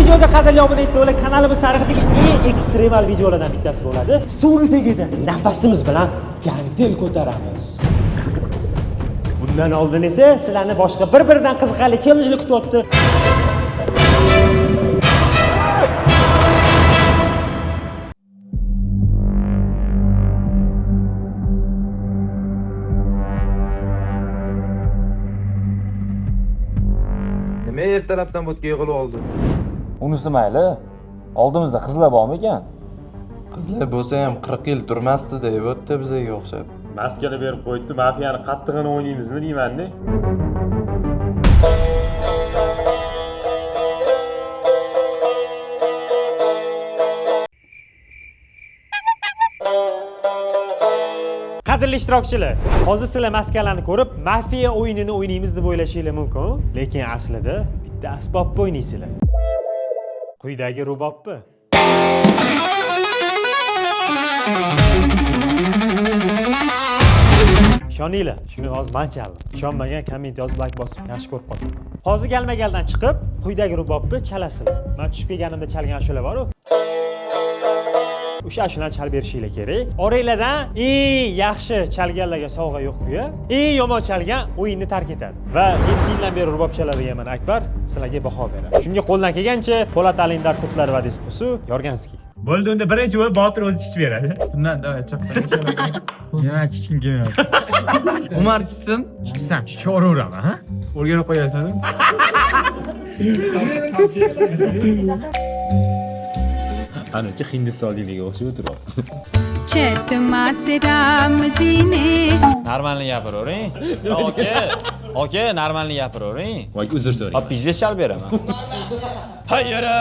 videoda qadrli obuna etganlar, kanalimiz tarixidagi eng ekstremal videolardan bittasi bo'ladi. Suvni tagida nafasimiz bilan gantel ko'taramiz. Bundan oldin esa sizlarni boshqa bir-biridan qiziqarli challengelar kutyapti. Nima ertalabdan bo'tga yig'ilib oldi? Unisi mayli. Oldimizda qizlar bormi ekan? Qizlar bo'lsa ham 40 yil turmasdi deb o'tdi bizga o'xshab. Maskani berib qo'ydi, mafiyani qattig'ini o'ynaymizmi deyman-da. Qadrli ishtirokchilar, hozir sizlar maskalarni ko'rib, mafiya o'yinini o'ynaymiz deb o'ylashinglar mumkin, lekin aslida bitta asbobni o'ynaysizlar. Quyidagi rubobni. Ishoninglar, shuni hozir men chaldim. Ishonmagan komment yozib like bosib, yaxshi ko'rib qolsin. Hozir galma-galdan chiqib, quyidagi rubobni chalasizlar. Men tushib kelganimda chalgan ashular bor-ku. O'sha ashulani chalib berishinglar kerak. Oranglardan eng yaxshi chalganlarga sovg'a yo'q-ku-ya. Eng yomon chalgan o'yinni tark etadi. Va 7 yildan beri rubob chaladigan men Akbar sizlarga baho beradi. Shunga qo'ldan kelgancha Po'lat Alindar Kutlar va Dispusu Yorganskiy. Bo'ldi, unda birinchi bo'lib Botir o'zi ichib beradi. Bundan davay chiqsin. Yana chiqishim kelmayapti. Umar chiqsin. Chiqsam, chiqaraveraman, ha? O'rganib qo'yarsan. Anachi Hindistonliklarga o'xshab o'tiryapti. चैत मास राम जी ने Normalni gapiravering. Oka, normalni gapiravering. Voy, uzr so'rayman. Hop, biznes chalib beraman. Hayyara.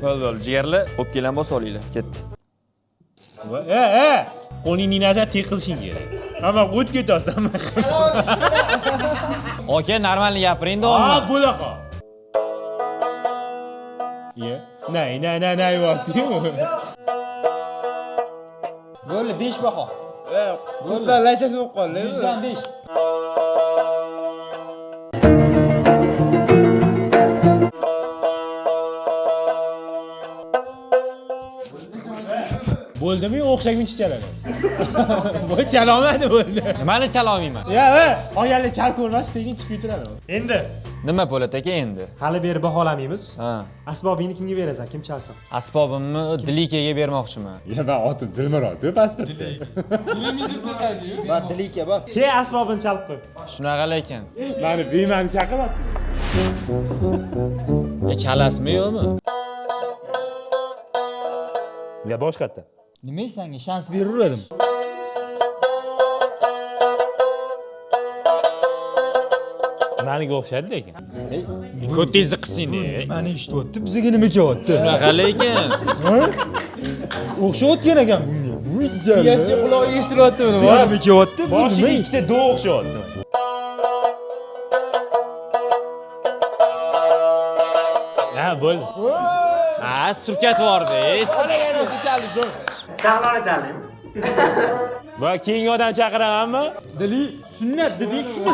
Bo'ldi, jigarlar, o'p kelan bos olinglar. Ketdi. Qo'lingni nazar teqilishing kerak. Hamma o't ketyapti, hamma. Oka, normalni gapiring do'g'mi? Bo'laqa. Ye. Nay, vaqti. Bo'ldi 5 baho. Qutlar lachasi bo'lib qoldi. 105. Bo'ldimi, o'xshaguncha chaladi. Bu chalolmadi bo'ldi. Nimani chala olmayman? Ya, qolganlar chal ko'rmas, sekin chiqib yuturadi. Endi Nima Po'lat aka endi? Hali berib baholamaymiz. Ha. Asbobingni kimga berasan? Kim chalsin? Asbobimni Dilikaga bermoqchiman. ya ben otim Dilmurod, pasportda. Bor Dilika bor. Keyin asbobini chalib qo'y. Shunaqa lekin. Mani beymani chaqiryapti. Chalasmi yo'qmi? Ya boshqatda. Nima senga shans beraverdim? Maniga o'xshadi lekin. Ko'tingizni qising-da. Mani eshityapti, bizga nima kelyapti? Shunaqa lekin. O'xshayotgan ekan bunga. Bu ijara. Yetdi quloq eshitiryaptimi? Nima kelyapti? Bu Boshiga nima? ikkita do o'xshayapti. Ha, bo'l. Ha, surkat bordiz. Chaqlani chaling. Va keyingi odam chaqiramanmi? Dili sunnat deding shuni.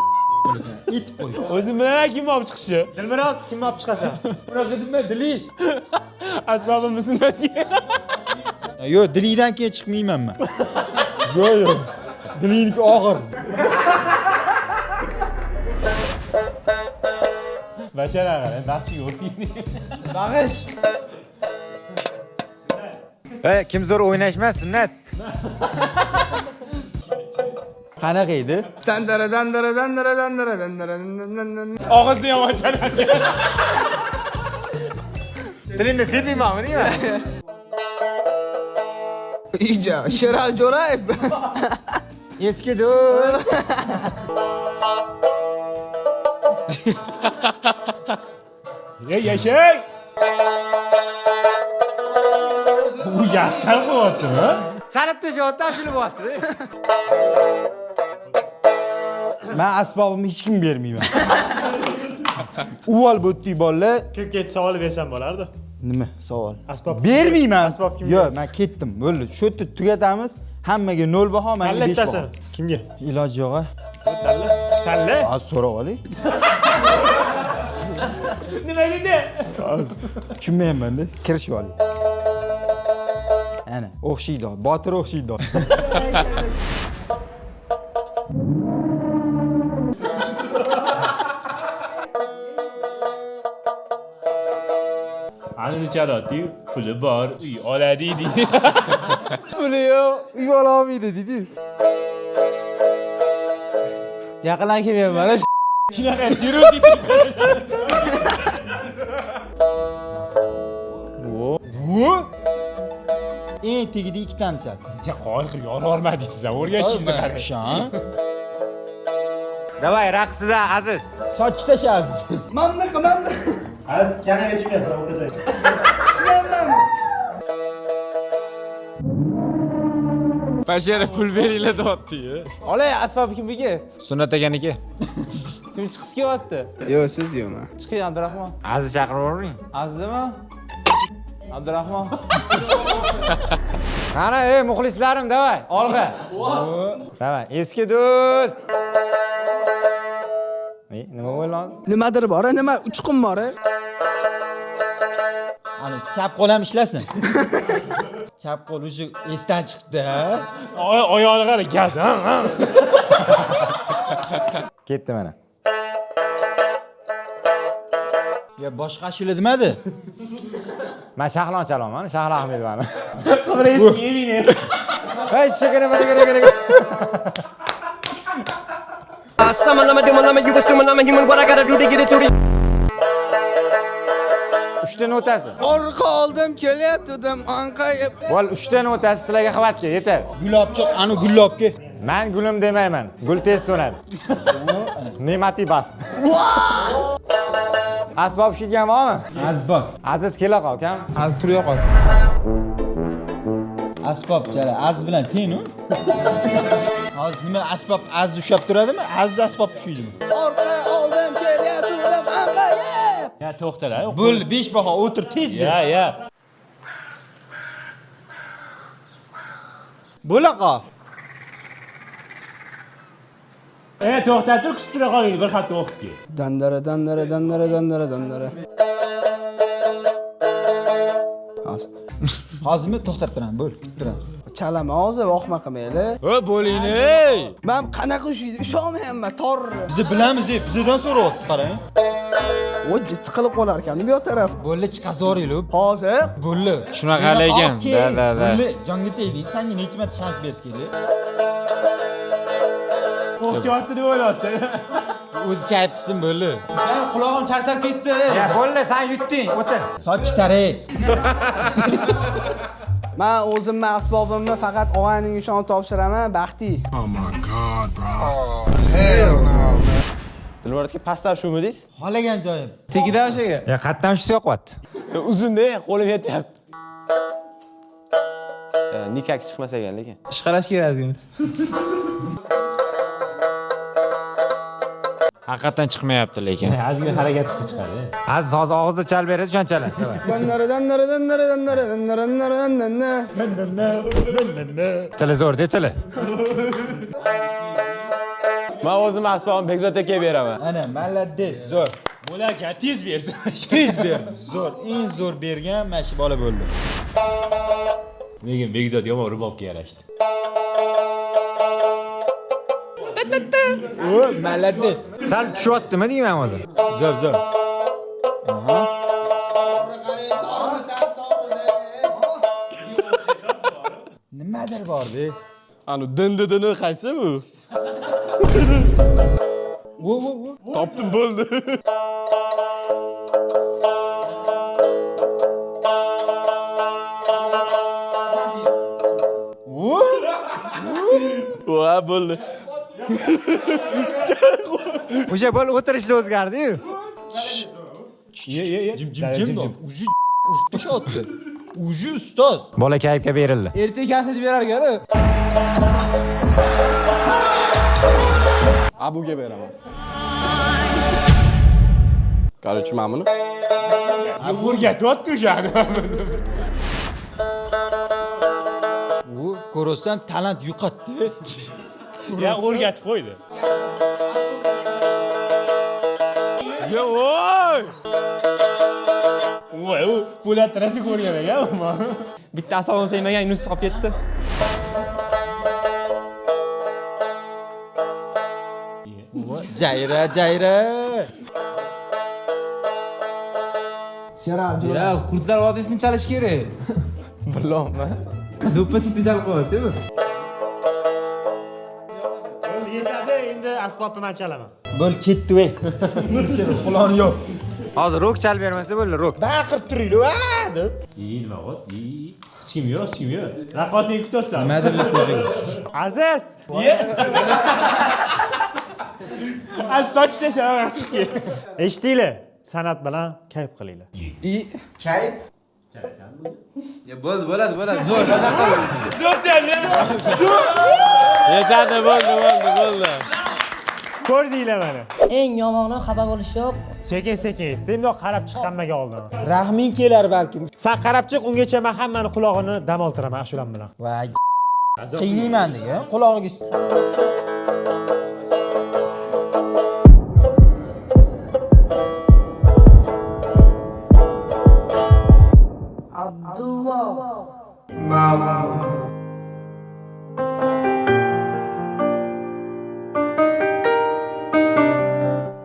Etib qo'y. O'zim bilan kim olib chiqishi? Dilmurod, kimni olib chiqasan? Bunaqa dema dili. Asbobimni sunnatga. Yo'q, dilidan keyin chiqmayman men. Yo'q. Diliniki og'ir. Bashara qara, baxshiga o'taydi. Bag'ish. Kim zo'r o'ynashmas, sunnat. Qanaqa edi? Dandara. Og'izni yomon chaladi. Tilingni sepmaymanmi deyman? Ija, Sherali Jo'rayev. Eski do'st. Yashay. U yaxshi chalg'iyaptimi? Chalib tashyapti, shuni bo'lyapti. Men asbobimni hech kim bermayman. Uvol bo'tdik bolalar. Kim ket savol bersam bo'lardi. Nima savol? Asbob Bermayman. Asbob kimga? Yo'q, men ketdim. Bo'ldi. Shu yerda tugatamiz. Hammaga 0 baho, menga 5 baho. Kimga? Iloji yo'q. Tanla. Az so'rab oling. Nima dedi? Tushunmayapman-da. Kirishib oling. Ana, o'xshaydi. Botir o'xshaydi. Ani chalotdi, puli bor, uy oladi deydi. Puli yo'q, uy ololmaydi dedi. Yaqindan kelmayapman. Shunaqa stereotip. Eng tegidi ikki tanchal. Qoyil qilib yorolmadingiz siz, o'rgatishingizni qarang. Shan. Davay, raqsida Aziz. Soch tashasiz. Az kanaga tushyapsan o'rtacha. Bashara pul beringlar deyapti-yu. Olay, asbab kimniki? Sunnat akaniki. Kim chiqib kelyapti? Yo'q, siz yo'qmi? Chiqing Abdurahmon. Aziz chaqiravering. Azizmi? Abdurahmon. Qani, ey muxlislarim, davay, olg'a. Davay, eski do'st. Nima bo'ldi? Nimadir bor, nima uchqun bor. Ani chap qo'l ham ishlasin. Chap qo'l o'sha esdan chiqdi. Oyog'ini qara, gaz, ha. Ketdi mana. Ya boshqa ashula demadi. Men Shahlon chalaman, Shahlo Ahmedovani. Qibraysiz yemini. Hey, shigini mana. Summon, I'm a demon, I'm a you assume I'm a human. What I gotta do to get it to the 3 ta notasi. Orqa oldim, kelyaptim, anqayib. Vol 3 ta notasi sizlarga xavatga yetar. Gulobchoq, ani gullobga. Men gulim demayman. Gul tez so'nadi. Ne'mati bas. Asbob shiygan bormi? Asbob. Aziz kela qol, kam. Aziz turya qol. Asbob jala, az bilan teng-u. Hozir nima asbob az ushab turadimi? Aziz asbob ushaydimi? Orqa oldim, kelyaptim, anqayib. Ya to'xtala. Bo'l 5 baho o'tir tez ber. Ya. Bo'laqa. To'xtatib kutib tura qoling, bir xat o'qib kel. Dandara. Hozirmi to'xtab turaman, bo'l, kutib turaman. Chalama hozir vaqma qilmayli. Bo'lingni, ey. Men qanaqa ushlaydi, ishonmayapman, tor. Biz bilamiz deb, bizdan so'rayapti, qarang. O jitti qilib qolar ekan, bu taraf. Bo'lli chiqazoringlar. Hozir Bo'lli. Shunaqa lekin. Da. Bo'lli, jonga tegdik. Senga necha marta shans berish kerak? O'xshyapti deb o'ylaysan. O'zi kayf qilsin bo'lli. Qulog'im charchab ketdi. Ya bo'ldi, sen yutding, o'tir. Soch taray. men o'zimni asbobimni faqat og'ayning uchun topshiraman, baxti. Dilbaratga pastdan shumi deysiz? Xolagan joyim. Tegida o'shaga. Ya qatdan tushsa yo'qyapti. Uzunda, qo'lim yetyapti. Nikak chiqmas ekan lekin. Ishqalash kerak. Haqiqatan chiqmayapti lekin. Ozgina harakat qilsa chiqadi. Aziz hozir og'izda chal beradi, tushunchalar. Tili zo'r, de tili. Men o'zim asbobim Bekzod akaga beraman. Ana, malades, zo'r. Bo'larkan, tez bersin. Tez ber. Zo'r, eng zo'r bergan mana shu bola bo'ldi. Lekin Bekzod yomon rubobga yarashdi. O, malades. Sal tushyaptimi deyman hozir. Zo'r. Aha. Nimadir bor-da. Anu dindi qaysi bu? Topdim bo'ldi. Va bo'ldi. O'sha bo'l o'tirishni o'zgardi-yu. Jim. Uji ustashyapti. Uji ustoz. Bola kayfga berildi. Ertaga kafet berar ekan. Abuga beraman. Qarchi men buni. O'rgatyapti o'shani. U ko'rsam talant yo'qotdi. Ya o'rgatib qo'ydi. Yo, voy! voy u po'lat trasi ko'rgan ekan. Bitta asobini sevmagan Yunus qolib ketdi. Jayra, jayra. Ya, kurdlar vodiysini chalish kerak. Bilmayman. Do'ppachni jalb qilyapti-mi? Endi yetadi, endi asbobni men chalaman. Bo'l ketdi voy. Quloni yo'q. Hozir rok chal bermasa bo'ldi, rok. Baqirib turinglar, va deb. Nima ot? Hech kim yo'q, hech kim yo'q. Raqosini kutyapsan. Nimadir ko'ziga. Aziz! Az sochda sharax chiqdi. Eshitinglar, san'at bilan kayf qilinglar. Kayf. Ya bo'ldi, bo'ladi. Yetadi, bo'ldi. Ko'rdinglar mana. Eng yomoni xafa bo'lish yo'q. Sekin-sekin yetdi. Bundoq qarab chiqqanmaga oldin. Rahming kelar balkim. Sen qarab chiq, ungacha men hammani qulog'ini dam oltiraman ashulam bilan. Voy. Qiynayman degan, qulog'iga.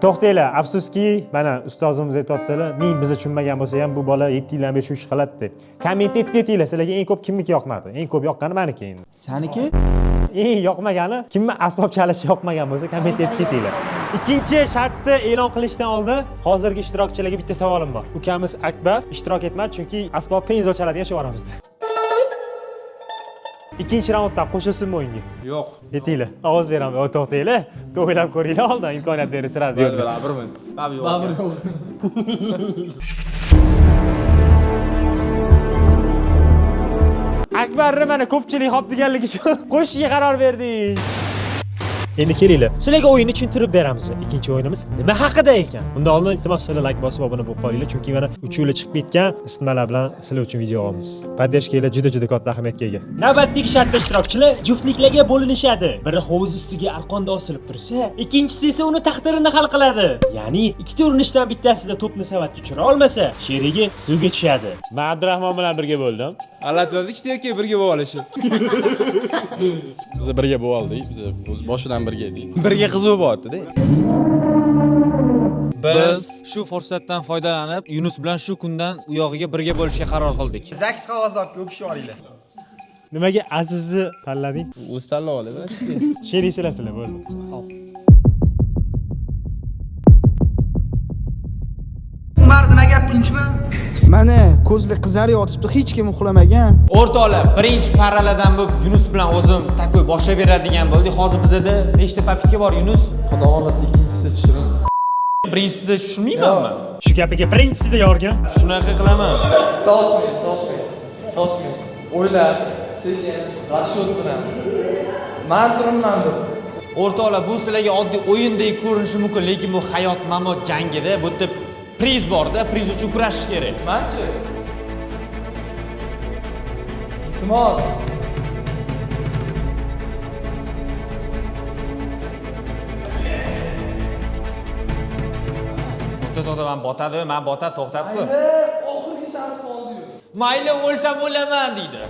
To'xtanglar, afsuski, mana ustozimiz aytayotdilar, men bizni tushunmagan bo'lsa ham bu bola 7 yildan beri shu ish qiladi deb. Komment etib ketinglar, sizlarga eng ko'p kimniki yoqmadi? Eng ko'p yoqqani meniki endi. Saniki? Eng yoqmagani, kimni asbob chalishi yoqmagan bo'lsa, komment etib ketinglar. Ikkinchi shartni e'lon qilishdan oldin hozirgi ishtirokchilarga bitta savolim bor. Ukamiz Akbar ishtirok etmadi, chunki asbob penzo chaladigan shu oramizda. Ikkinchi raunddan qo'shilsinmi o'yinga? Yo'q. Yetinglar. Ovoz beraman. To'xtanglar. To'ylab ko'ringlar oldin, imkoniyat berasiz razı yo'q. Babur yo'q. Akbarni mana ko'pchilik hop deganligi uchun qo'shishga qaror berdik. Endi kelinglar. Sizlarga o'yinni tushuntirib beramiz. Ikkinchi o'yinimiz nima haqida ekan? Undan oldin iltimos sizlar like bosib obuna bo'lib qolinglar, chunki mana uchuvlar chiqib ketgan isitmalar bilan sizlar uchun video olamiz. Poddershkalar juda katta ahamiyatga ega. Navbatdagi shartda ishtirokchilar juftliklarga bo'linishadi. Biri hovuz ustiga arqonda osilib tursa, ikkinchisi esa uni taqdirini hal qiladi. Ya'ni ikkita urinishdan bittasida to'pni savatga tushira olmasa, sherigi suvga tushadi. Men Abdurahmon bilan birga bo'ldim. Allatvoz ikkita yoki birga bo'lib olishib. Biz birga bo'lib oldik. Biz o'z boshidan birga edik. Birga qiziq bo'lyapti-da. Biz shu fursatdan foydalanib, Yunus bilan shu kundan u yog'iga birga bo'lishga qaror qildik. Zaks qog'ozga o'pishib olinglar. Nimaga Azizni tanlading? O'z tanlab oladi. Sherik sizlar bo'ldi. Umar nima gap, tinchmi? Mana ko'zli qizarib yotibdi, hech kim uxlamagan. O'rtoqlar, birinchi parraladan bo'lib Yunus bilan o'zim takoy boshlab beradigan bo'ldik. Hozir bizda nechta papitka bor Yunus? Xudo xolasa ikkinchisida tushiring. Birinchisida tushunmaymanmi? Shu gapiga birinchisida yorgan. Shunaqa qilaman. Sosmi. O'ylab, sekin, Rashid bilan. Men turibman bu. O'rtoqlar, bu sizlarga oddiy o'yindek ko'rinishi mumkin, lekin bu hayot-mamot jangida bu yerda priz borda, priz uchun kurashish kerak. Manchi. Iltimos. To'xta, men botadi, to'xtatdi. Oxirgi shans qoldi. Mayli, o'lsam o'laman deydi.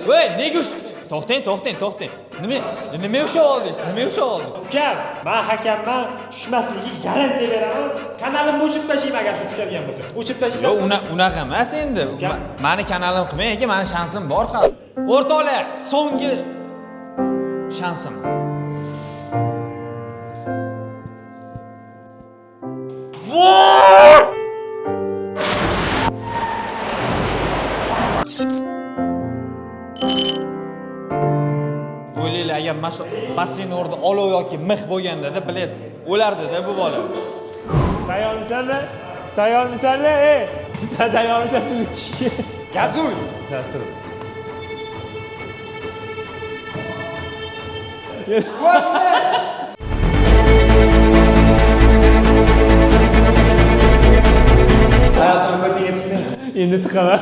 Voy, nega to'xtang. Nima ushlab oldingiz? Ukam, men hakamman, tushmasligiga garantiya beraman. Kanalimni o'chirib tashlayman agar shu tushadigan bo'lsa. O'chirib tashlaysan. Yo'q, unaqa emas endi. Meni kanalim qilmang, aka, meni shansim bor hali. O'rtoqlar, so'nggi shansim. O'ylaylar, agar mana shu basseyn o'rnida olov yoki mix bo'lganda-da, bilet o'lardi-da bu bola. Tayyormisanlar? Sen tayyormisan suvga tushishga? Gazuy. Nasıl? Hayatımı kötü getirdin. Endi tıkalar.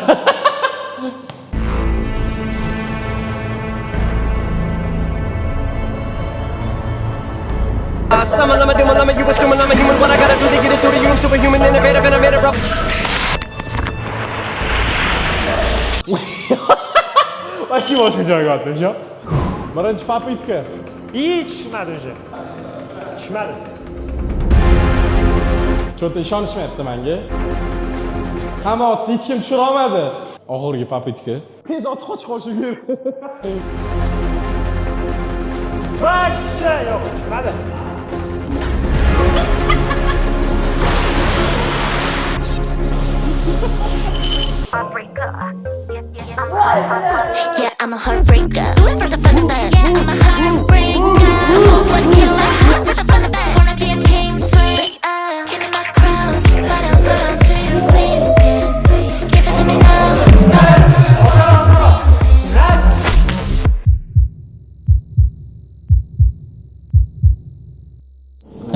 I'm a demon, I'm a you assuming I'm a human. What I gotta do to get it to the you, I'm superhuman, innovative, and I made it rough. Вообще boshqa joyga otdim shu. Birinchi papitka. Tushmadi o'sha. Tushmadi. Cho'ta ishonishmayapti menga. Hamma otni hech kim tushira olmadi. Oxirgi papitka. Tez ot qochib qolishi kerak. Tushdi, yo'q, tushmadi. Yeah, I'm a heartbreaker. Do it for the fun of it. Yeah, I'm a heartbreaker. Hope would kill it. Do it for the fun of it. Wanna be a king slayer. Give me my crown. But I'm too queen. Give it to me now.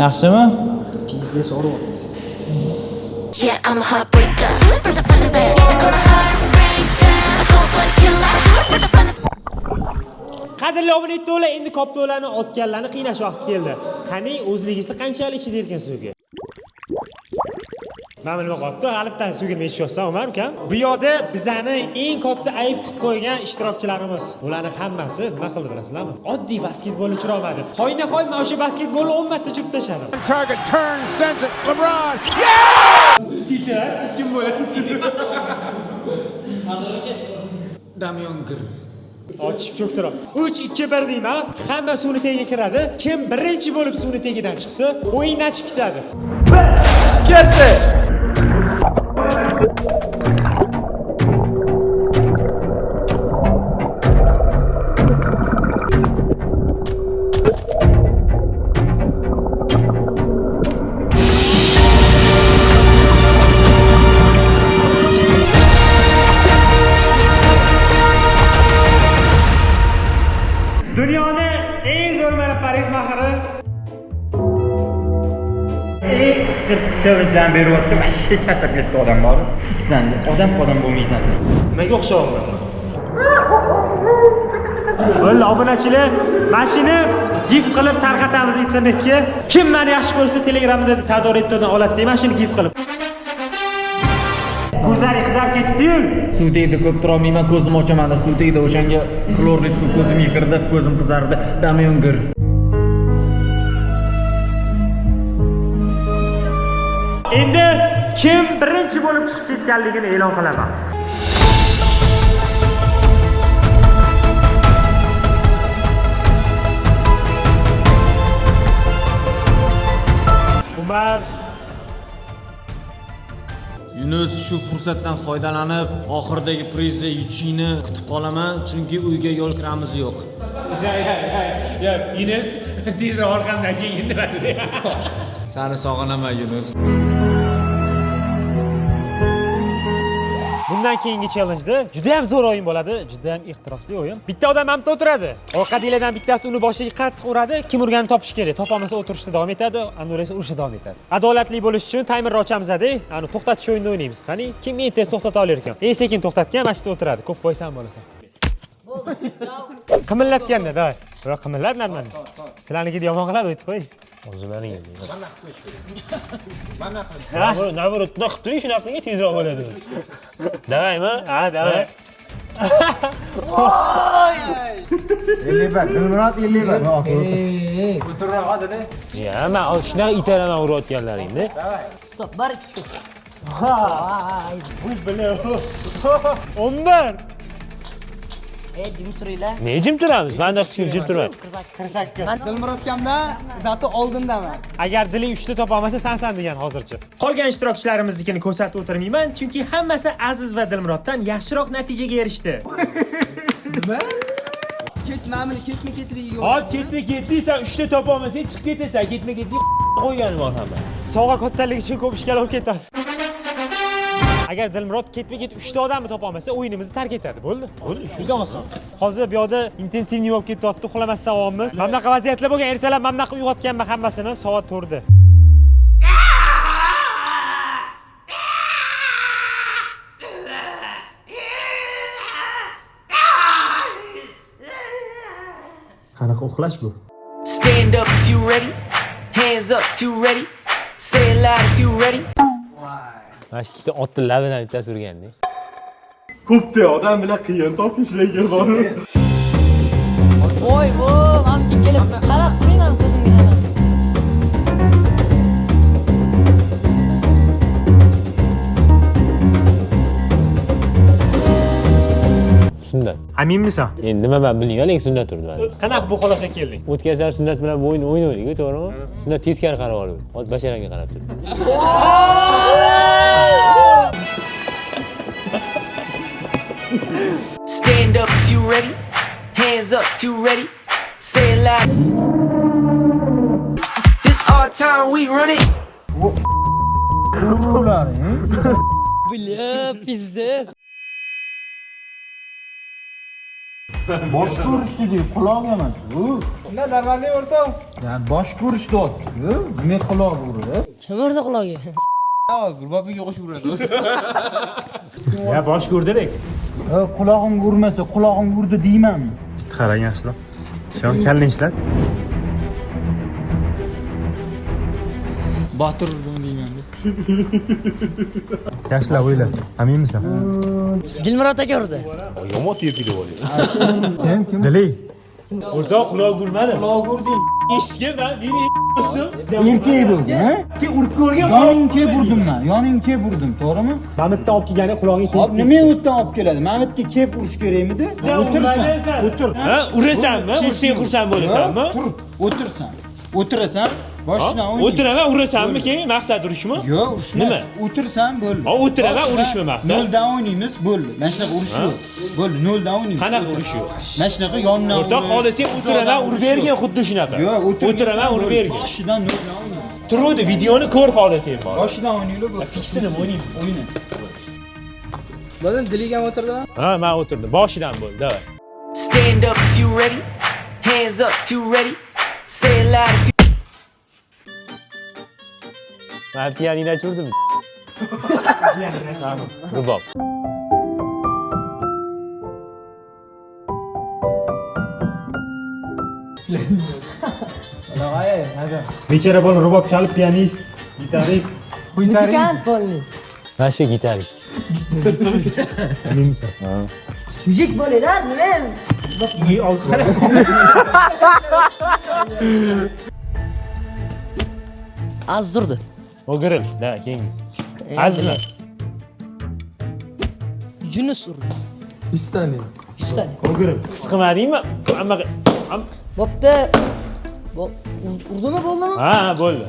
Yaxshimi? Yeah, I'm a heartbreaker. Do it for the fun of it. Yeah, I'm a heartbreaker. Hope would kill it. Do it for the fun of it. Qadrli obunachilar, endi koptolarni otganlarni qiynash vaqti keldi. Qani o'zligisi qanchalik ichida erkin suvga? Mana nima qotdi? G'alitdan suvga nima ichyapsan, Umar ukam? Bu yerda bizani eng katta ayb qilib qo'ygan ishtirokchilarimiz. Ularning hammasi nima qildi bilasizlarmi? Oddiy basketbolni uchira olmadi. Qo'yna-qo'y mana o'sha basketbolni 10 marta churib tashladi. Target turn sends it. LeBron. Kecha siz kim bo'lasiz? Damian Gir. Ochib cho'ktirib. 3-2-1 deyman. Hamma suvni tagiga kiradi. Kim birinchi bo'lib suvni tagidan chiqsa, o'yin ochib ketadi. Ketdi. Dunyoning eng zo'r maraffarik mahiri challenge'dan beri o'tdi. Vashshe charchab ketdi odam bor. Sen odam bo'lmaysan. Nimaga o'xshayapman? Bo'ldi, obunachilar, mashina gif qilib tarqatamiz internetga. Kim meni yaxshi ko'rsa Telegramda savdo rettodan oladi deb mashina gif qilib. Ko'zlari qizarib ketdi-yu. Suv tegdi, ko'p turolmayman, ko'zim ochaman. Suv tegdi, o'shanga xlorli suv ko'zimga kirdi, ko'zim qizardi. Damian Gir. Endi kim birinchi bo'lib chiqib ketganligini e'lon qilaman. Umar Yunus, shu fursatdan foydalanib, oxirdagi prizni yutishingni kutib qolaman, chunki uyga yo'l kiramiz yo'q. Ya, Ines tezroq orqamdan keyin demadi. Seni sog'inaman, Yunus. bundan keyingi challenge-da juda ham zo'r o'yin bo'ladi, juda ham ehtirosli o'yin. Bitta odam hamda o'tiradi. Orqadagilardan bittasi uni boshiga qattiq uradi, kim urganini topish kerak. Topolmasa o'tirishda davom etadi, Anur esa urishda davom etadi. Adolatli bo'lish uchun timerni ochamiz-da, ani to'xtatish o'yinini o'ynaymiz. Qani, kim eng tez to'xtata olar ekan? Eng sekin to'xtatgan mana shu yerda o'tiradi. Ko'p qo'ysan bo'lasan. Qimillatganda, davay. Va qimillat normalni. Sizlarnikida yomon qiladi, o'tib qo'y. O'zlaring endi. Mana qilib. Naborot, naqding shunaqangi tezroq bo'ladi. Davaymi? Ha, davay. Voy! 51, Dilmurod 51. Ko'tarroq dedi. Ya, men shunaqa itaraman urayotganlaringni. Stop, 1-2. Voy, bu bilan. 11. Jim turinglar. Ne jim turamiz? Men hech kim jim turmaydi. 48. Dilmurod kamda zati oldindaman. Agar diling 3 ta topa olmasa, sensan degan hozircha. Qolgan ishtirokchilarimiznikini ko'rsatib o'tirmayman, chunki hammasi Aziz va Dilmuroddan yaxshiroq natijaga erishdi. Nima? Ketmamini, ketma-ketlik yo'q. Hop, ketma-ketlik, sen 3 ta topa olmasang chiqib ketasan. Ketma-ketlik qo'yganim bor hamma. Sovg'a kattaligi uchun ko'p ishga olib ketadi. Agar Dilmurod ketma-ket 3 ta odamni topa olmasa, o'yinimizni tark etadi. Bo'ldi? Bo'ldi, juda oson. Hozir bu yerda intensivniy bo'lib ketyapti, uxlamasdan davomimiz. Mana bunaqa vaziyatlar bo'lgan, ertalab mana bunaqa uyg'otganman hammasini soat 4 da. Qanaqa uxlash bu? Stand up if you ready. Hands up if you ready. Say it loud if you ready. Mana shu ikkita otni labidan bittasi urganda. Ko'pda odam bilan qiyin topishlarga borib. Voy, voy, mamski kelib qarab turingman ko'zimga qarab. Sunnat. Aminmisan? Endi nima man bilmayman, lekin sunnat turdi mana. Qanaqa bu xulosa kelding? O'tgan safar sunnat bilan o'yin o'ynaydik-ku, to'g'rimi? Sunnat teskari qarab oldi. Hozir basharangga qarab turdi. Stand up if you ready. Hands up if you ready. Say it loud. This our time, we run it. Bля, pizdes. Bosh ko'rish dedi, quloq emas. Unda normalniy o'rtoq. Ya bosh ko'rish deyapti-ku. Nima quloq urdi? Kim urdi quloqiga? Hozir babiga qo'shib uradi. Ya bosh ko'rdilik. Quloqim urmasa, quloqim urdi deymanmi? Qarang yaxshilab. Shon kalni ishlat. Botir urdim deyman. Yaxshilab o'yla. Aminmisan? Dilmurod aka urdi. Yomon tepki deb oldi. Kim? Dili. O'rtoq quloq urmadi. Quloq urding. Eshitgan men o'sdim. Erkak bo'ldi, ha? Urib ko'rgan. Yoningga urdim men. Yoningga urdim, to'g'rimi? Mamitdan olib kelgani qulog'ing Hop, nima o'tdan olib keladi? Mamitga kelib urish kerakmidi? O'tirsan. O'tir. Ha, urasanmi? Ursang xursand bo'lasanmi? Tur. O'tirsan. O'tirasan. Boshidan o'ynaysan. O'tiraman, urasanmi keyin? Maqsad urishmi? Yo'q, urishmas. Nima? O'tirsan, bo'ldi. Ha, o'tiraman, urishmi maqsad? Noldan o'ynaymiz, bo'ldi. Mana shunaqa urish yo'q. Bo'ldi, noldan o'ynaymiz. Qanaqa urish yo'q? Mana shunaqa yondan. O'rtoq xolising o'tiraman, urib bergan xuddi shunaqa. Yo'q, o'tiraman, urib bergan. Boshidan noldan o'ynaymiz. Turuvdi, videoni ko'r xolising bor. Boshidan o'ynaylar bo'ldi. Fiksini o'ynaymiz. O'yna. Bo'ldi, diliga ham o'tirdilar. Ha, men o'tirdim. Boshidan bo'ldi, davay. Stand up if you ready. Hands up if you ready. Say it loud if you Men pianino churdim. Rubob. Bechara bola rubob chalib, pianist, gitarist. Muzikant bo'ldi. Mana shu gitarist. Aminmisan? Mujik bo'ladi, nima? Az urdi. O'girim, da, keyingiz. Azizlar. Yunus urdi. Istani. Ustani. O'girim. His qilmadingmi? Amma Bo'pti. Urdimi, bo'ldimi? ha, bo'ldi.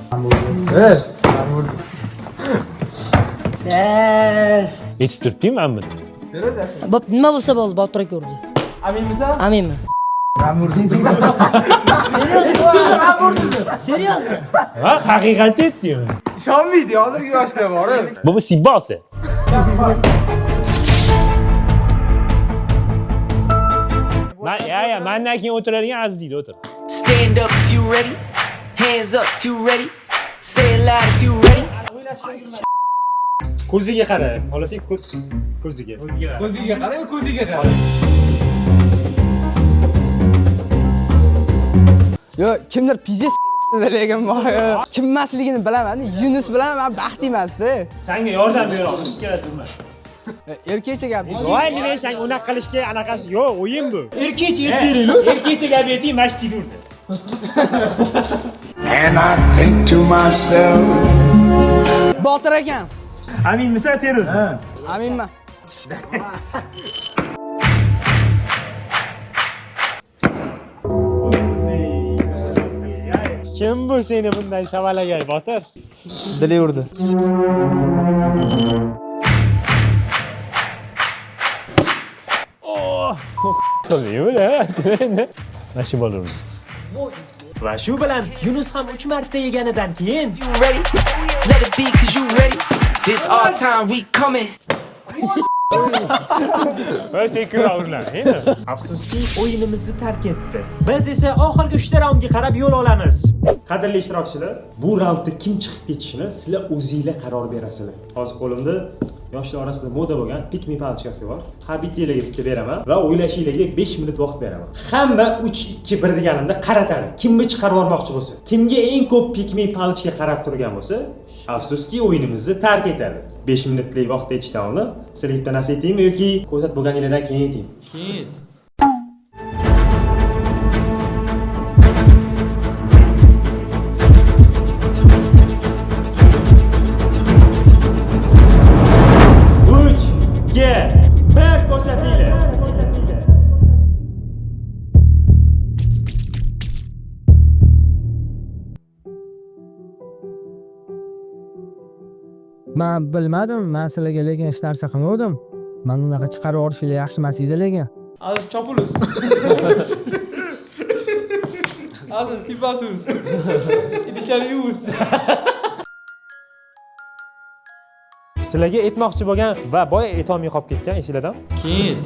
Yetib turibdingmi amma? Bo'p, nima bo'lsa bo'ldi, Botir aka urdi. Aminmisan? Aminman. Seriozmi? Ha, haqiqatni aytdingmi? Ishonmaydi, hozirgi yoshda borib. Bu sibbosi. Mendan keyin o'tiradigan Aziz deydi, o'tir. stand up if you ready. Hands up if you ready. Say it loud if you ready. Ko'ziga qara. Xolasang ko'ziga. Ko'ziga qarang, ko'ziga qara. Yo, kimdir pizes degan bor. Kim emasligini bilaman. Yunus bilan men baxt emasdi. Senga yordam beraman, ikkalasi bilmas. Erkakcha gap. Voy, nima sen unaqa qilishga anaqasi yo'q, o'yin bu. Erkakcha aytib beringlar. Erkakcha gap ayting, mashtina urdi. And I think to myself. Botir ekan. Aminmisan sen o'zi? Aminman. Kim bu seni bunday savalagay, Botir? Dili urdi. Qilmaymi-da, endi. Mana shu bola urdi. Va shu bilan Yunus ham 3 marta yeganidan keyin You ready? Let it be cause you ready. This our time, we coming. Va sekira urlar, endi. afsuski o'yinimizni tark etdi. Biz esa oxirgi 3 raundga qarab yo'l olamiz. Qadrli ishtirokchilar, bu raundda kim chiqib ketishini sizlar o'zingizlar qaror berasizlar. Hozir qo'limda yoshlar orasida moda bo'lgan pikmi palochkasi bor. Har bittalarga bitta beraman va o'ylashinglarga 5 minut vaqt beraman. Hamma 3-2-1 deganimda qaratadi. Kimni chiqarib yubormoqchi bo'lsa, kimga eng ko'p pikmi palochka qarab turgan bo'lsa, afsuski o'yinimizni tark etadi. 5 minutlik vaqtda ichda oldi. Sizlarga bitta narsa aytaymi yoki ko'rsatib bo'lganinglardan keyin ayting? Keyin. Ko'rsatinglar. Men bilmadim, men sizlarga lekin hech narsa qilmadim. Men unaqa chiqarib yuborishinglar yaxshi emas edi lekin. Aziz chopulus. Aziz sipasus. Idishlari yuvus. Sizlarga aytmoqchi bo'lgan va boya aytolmay qolib ketgan esinglardan? Keyin.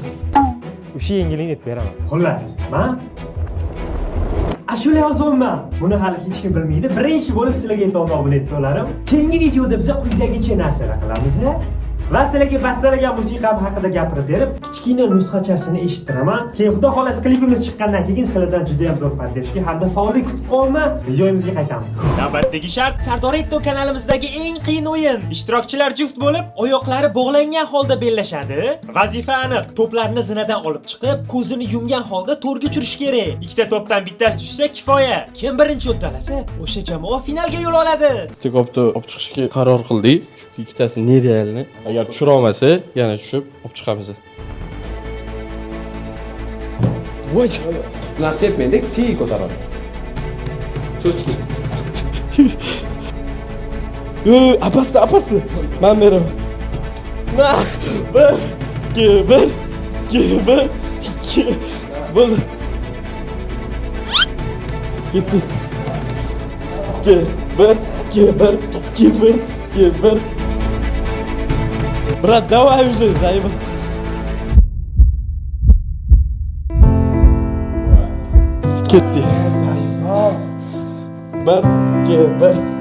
O'sha yengillikni aytib beraman. Xullas, men ashula yozyapman. Buni hali hech kim bilmaydi. Birinchi bo'lib sizlarga aytmoqchi bo'ldim. Keyingi videoda biz quyidagicha narsalar qilamiz. Va sizlarga bastalgan musiqam haqida gapirib berib, kichkina nusxachasini eshittiraman. Keyin xudo xolasi klipimiz chiqqandan keyin sizlardan juda ham zo'r poddershka hamda faollik kutib qolma. Videomizga qaytamiz. Navbatdagi shart Sardor Etto kanalimizdagi eng qiyin o'yin. Ishtirokchilar juft bo'lib, oyoqlari bog'langan holda bellashadi. Vazifa aniq. To'plarni zinadan olib chiqib, ko'zini yumgan holda to'rga tushirish kerak. Ikkita to'pdan bittasi tushsa kifoya. Kim birinchi uddalasa, o'sha jamoa finalga yo'l oladi. Tekopni olib chiqishga qaror qildik. Shu ikkitasi nerealni. Agar tushira olmasa, yana tushib olib chiqamiz. Voy. Ular tepmaydik, tey ko'taradi. Cho'chki. Apasda. Men beraman. Na, 1 2 bo'ldi. Ketdi. 1 Брат, давай уже, заебал. Кетти. Заебал. 1 2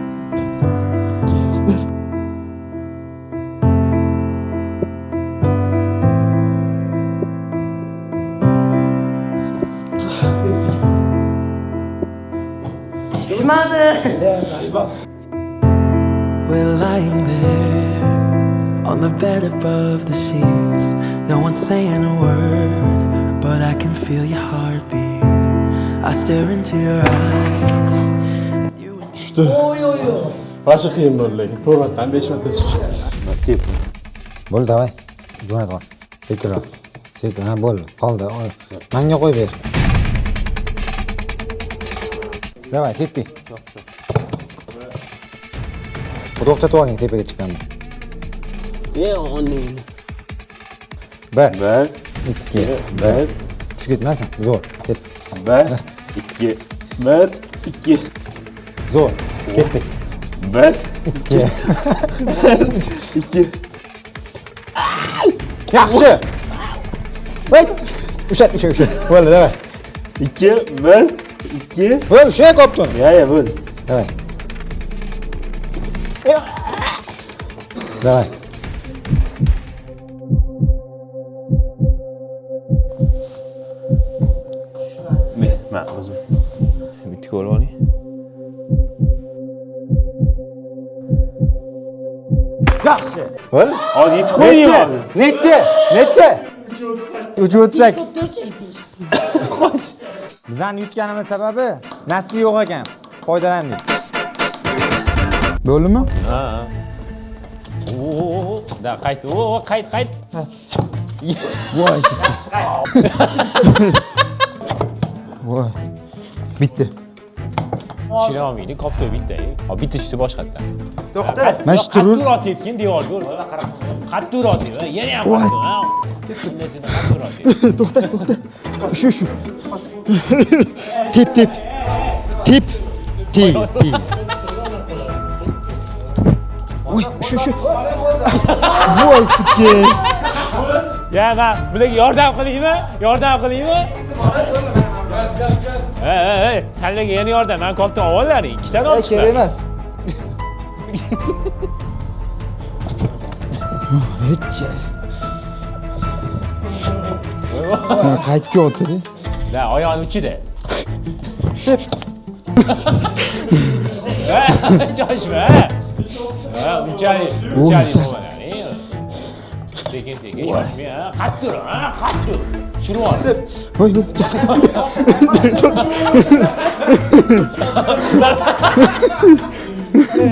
We're lying there on the bed above the sheets. No one's saying a word, but I can feel your heartbeat. I stare into your eyes. Tushdi. Bashi qiyin bo'ldi lekin. To'g'ridan 5 marta tushdi. Bo'ldi, davay. Jo'natma. Sekinroq. Sekin, ha bo'ldi. Qoldi. Menga qo'y ber. Davay, ketdik. To'xtatib oling tepaga chiqqanda. oning. 1 2 1 tushib ketmasin. Zo'r. Ketdik. 1 2 1 2 Zo'r. Ketdik. 1 2 2 Yaxshi. Voy. Ushat. Bo'ldi, davay. 2 1 2 Voy, o'sha kopton. Ya, bo'ldi. Davay. Davay. Men o'zim bitta ko'rib oling. Yaxshi. Bo'l. Hozir yetib qo'ying. Necha? 338. Bizani yutganimiz sababi nasli yo'q ekan. Foydalandik. Bo'ldimi? Ha. Da qayt. Qayt. Voy. Voy. Bitti. Tushira olmaydi, kopto bitta. Bitta tushsa boshqatdan. To'xta. Mana shu turib. Qattiqroq tepgin devorga urib. Qattiqroq tep. Yana ham qattiqroq. To'xta. Shu. Tep. Voy, shu. Voy, sikey. Ya, men bularga yordam qilaymi? Hey, senlarga yana yordam. Men kopton ololaring. Ikkitani olib chiqdim. Kerak emas. Richel. Qaytga o'tdi. Da, oyog'ini uchida. Shoshma. Ha, unchalik bo'ladi. Sekin, shoshma. Qattiq, qattiq. Tushirib ol. Voy,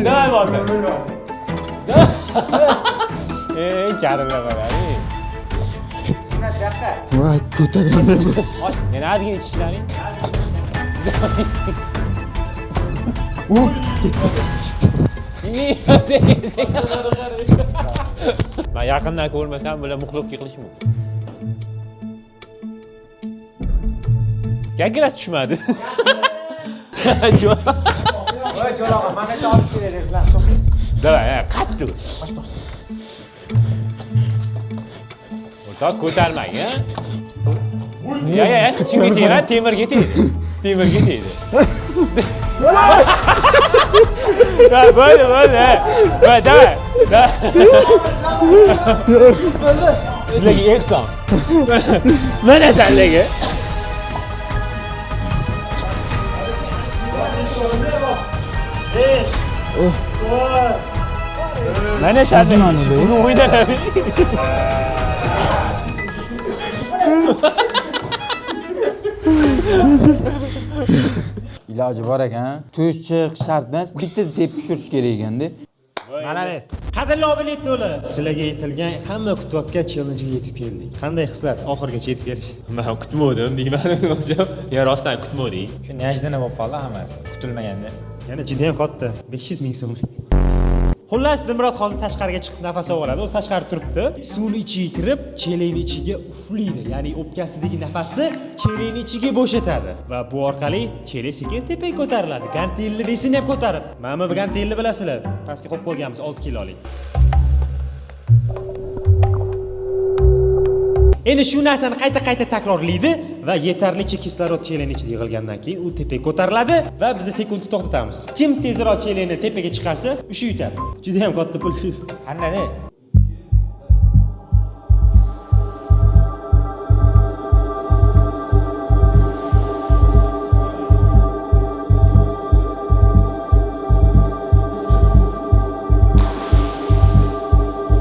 Nima bo'ldi? Karimlar mana. voy, ko'taganda. Yana ozgina ichishlaring. Men yaqindan ko'rmasam bular muxliflik qilish mumkin. Gagira tushmadi. Voy, jo'raqa, mana olib kelaylik. Davay, qattiq. O'rtoq ko'tarmang, ha? Ya, ichimga tegadi, temirga tegadi. Temirga tegadi. Da, bo'ldi. Voy, davay. Sizlarga ehson. Mana sizlarga. Mana sizlarga. Buni o'ynadim. Iloji bor ekan. To'shchiq shart emas, bitta deb tushirish kerak ekanda. Malamet. Qadrli obunachilar, sizlarga aytilgan hamma kutayotgan challenge'ga yetib keldik. Qanday hislar oxirigacha yetib kelish? Men kutmadim deyman. Ya rostdan kutmadik. Shu najdana bo'lib qoldi hammasi, kutilmaganda. Yana juda ham katta, 500 ming so'm. Xullas, Dilmurod hozir tashqariga chiqib nafas oladi. O'zi tashqarida turibdi. Suvni ichiga kirib, chelakni ichiga uflaydi. Ya'ni o'pkasidagi nafasni chelakni ichiga bo'shatadi va bu orqali chelak sekin tepaga ko'tariladi. Gantelli vesini ham ko'tarib. Mana bu gantelli bilasizlar. Pastga qo'yib qo'yganmiz 6 kilolik. Endi shu narsani qayta takrorlaydi va yetarlicha kislorod chelakning ichida yig'ilgandan keyin u tepaga ko'tariladi va biz sekundni to'xtatamiz. Kim tezroq chelakni tepaga chiqarsa, o'sha yutadi. Juda ham katta pul. Qanday?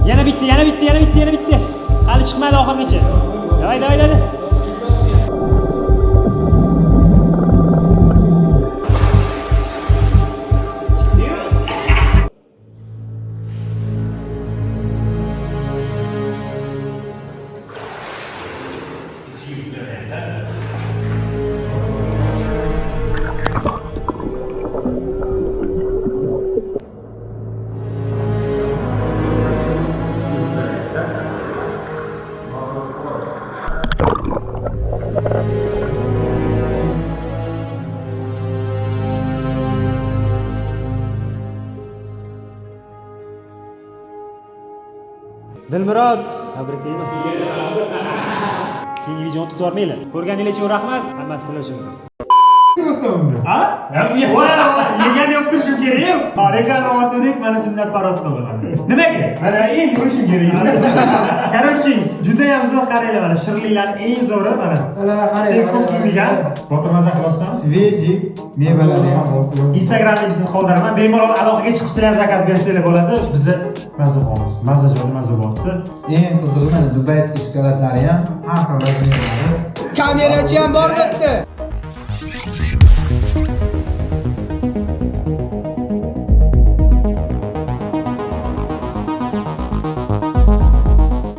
Yana bitta. Hali chiqmadi oxirgacha. Davay. Dilmurod, tabriklayman. Keyingi videoni kuzatmaylar. Ko'rganingiz uchun rahmat. Hammasi sizlar uchun. Ha? Yegan yo'q turishim kerak. Reklam oldik, mana sunnat parosini bo'ladi. Nimaga? Mana eng turishim kerak. Короче, juda ham zo'r qaranglar mana shirliklarning eng zo'ri mana. Sen cooking degan. Botirmaza qilasan. Sveji mevalarni ham Instagram'ingizni qoldiraman. Bemalol aloqaga chiqib sizlar ham zakaz bersanglar bo'ladi. Bizni mazza qilamiz. Mazza bo'lyapti. eng qizig'i mana dubayskiy shokoladlari ham har xil razmerlari. Kamerachi ham bor bitta.